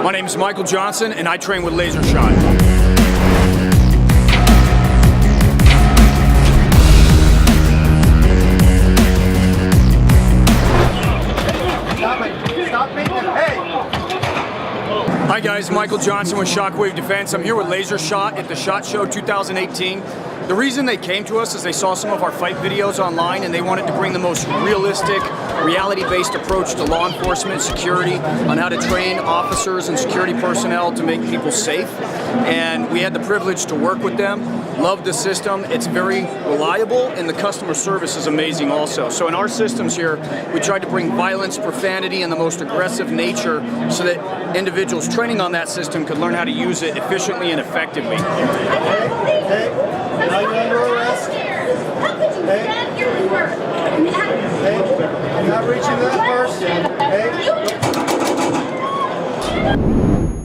My name is Michael Johnson, and I train with Laser Shot. Hi guys, Michael Johnson with Shockwave Defense. I'm here with Laser Shot at the SHOT Show 2018. The reason they came to us is they saw some of our fight videos online and they wanted to bring the most realistic, reality-based approach to law enforcement, security, on how to train officers and security personnel to make people safe. And we had the privilege to work with them. Loved the system. It's very reliable and the customer service is amazing also. So in our systems here, we tried to bring violence, profanity, and the most aggressive nature so that individuals training on that system could learn how to use it efficiently and effectively. Hey, now you're under arrest. How could you grab your purse? Hey, you're not reaching that purse. Hey.